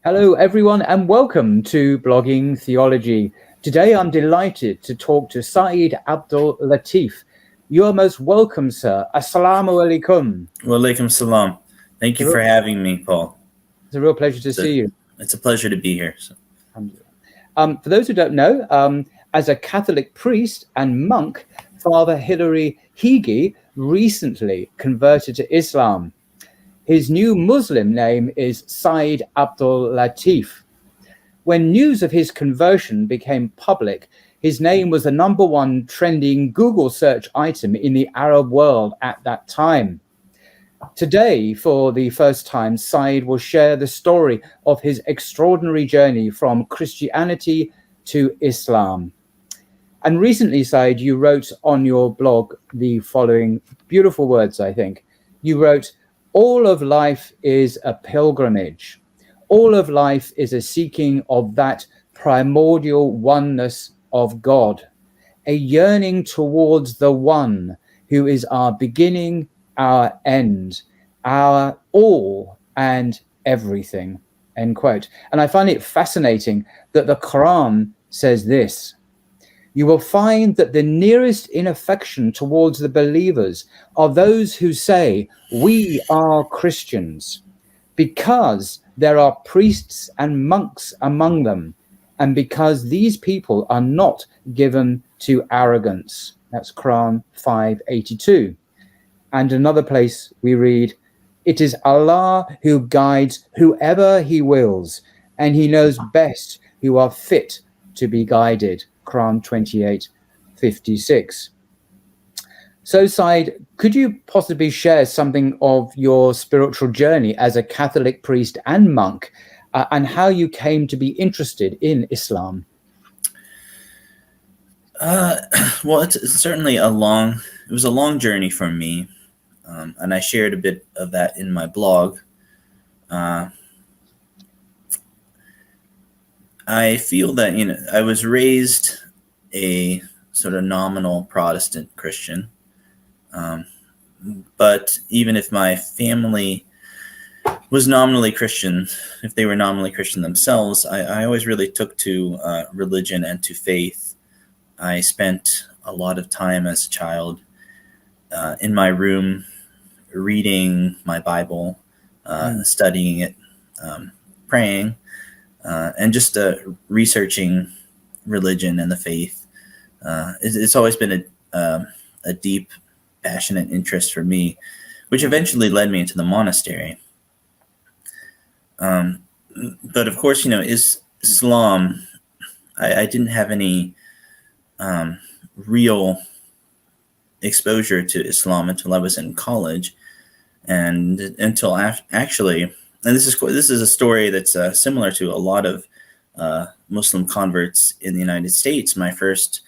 Hello, everyone, and welcome to Blogging Theology. Today, I'm delighted to talk to Saeed Abdul Latif. You are most welcome, sir. Assalamu alaikum. Wa alaikum salam. Thank you for having me, Paul. It's a real pleasure to see you. It's a pleasure to be here. So. For those who don't know, as a Catholic priest and monk, Father Heighey recently converted to Islam. His new Muslim name is Saeed Abdul Latif. When news of his conversion became public, his name was the #1 trending Google search item in the Arab world at that time. Today, for the first time, Saeed will share the story of his extraordinary journey from Christianity to Islam. And recently, Saeed, you wrote on your blog the following beautiful words, I think. You wrote, "All of life is a pilgrimage. All of life is a seeking of that primordial oneness of God, a yearning towards the one who is our beginning, our end, our all and everything," end quote. And I find it fascinating that the Qur'an says this: "You will find that the nearest in affection towards the believers are those who say, 'We are Christians,' because there are priests and monks among them, and because these people are not given to arrogance." That's Quran 582. And another place we read, "It is Allah who guides whoever he wills, and he knows best who are fit to be guided." Quran 28:56. So, Saeed, could you possibly share something of your spiritual journey as a Catholic priest and monk, and how you came to be interested in Islam? Well, it's certainly it was a long journey for me, and I shared a bit of that in my blog. I feel that, I was raised a sort of nominal Protestant Christian. But even if my family was nominally Christian, if they were nominally Christian themselves, I always really took to religion and to faith. I spent a lot of time as a child in my room reading my Bible, studying it, praying, and just researching religion and the faith. It's always been a deep, passionate interest for me, which eventually led me into the monastery. But of course, Islam, I didn't have any real exposure to Islam until I was in college, and until actually, and this is a story that's similar to a lot of Muslim converts in the United States. My first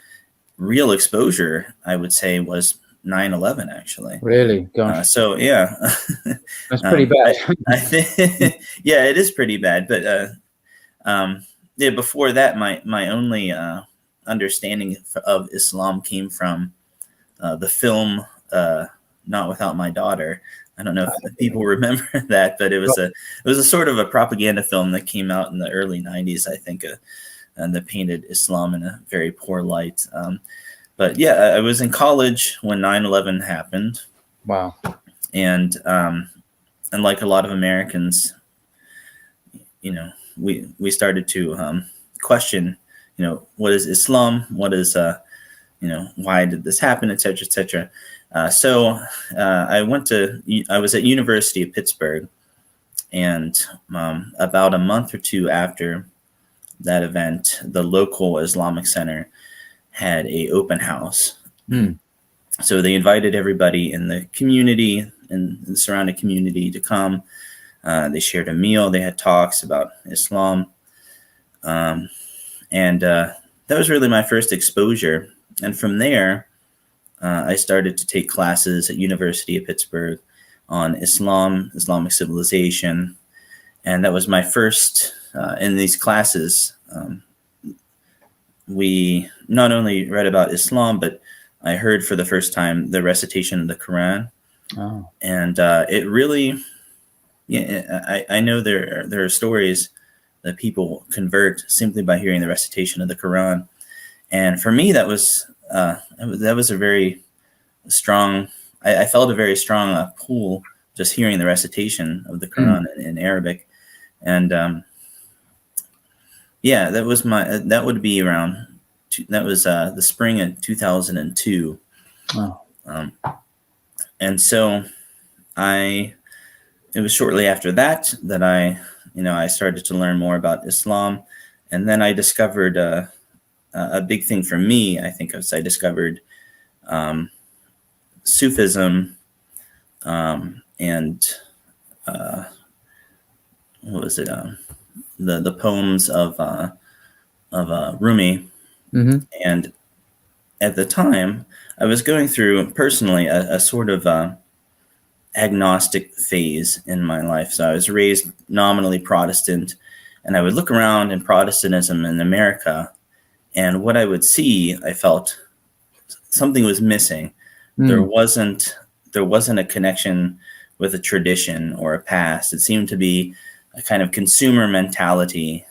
real exposure, I would say, was 9/11, actually. Really? Gosh. So yeah, That's pretty bad. I think, yeah, it is pretty bad. But yeah, before that, my only understanding of Islam came from the film "Not Without My Daughter." I don't know if people remember that, but it was a sort of a propaganda film that came out in the early 90s, I think, and that painted Islam in a very poor light. But yeah, I was in college when 9/11 happened. Wow. And like a lot of Americans, we started to question, what is Islam? What is, why did this happen, et cetera, et cetera. So I was at University of Pittsburgh, and about a month or two after that event, the local Islamic Center had a open house. So they invited everybody in the community and the surrounding community to come. They shared a meal. They had talks about Islam. And that was really my first exposure. And from there, I started to take classes at University of Pittsburgh on Islam, Islamic civilization. And that was my first, in these classes, we not only read about Islam, but I heard for the first time the recitation of the Qur'an. Oh. And it really, I know there are stories that people convert simply by hearing the recitation of the Qur'an. And for me, that was a very strong. I felt a very strong pull just hearing the recitation of the Qur'an in Arabic, and yeah, that would be around. That was the spring of 2002. Wow. And so it was shortly after that I started to learn more about Islam. And then I discovered a big thing for me, I think, was I discovered Sufism and what was it? The poems of Rumi. Mm-hmm. And at the time, I was going through personally a sort of agnostic phase in my life. So I was raised nominally Protestant, and I would look around in Protestantism in America, and what I would see, I felt something was missing. There wasn't a connection with a tradition or a past. It seemed to be a kind of consumer mentality,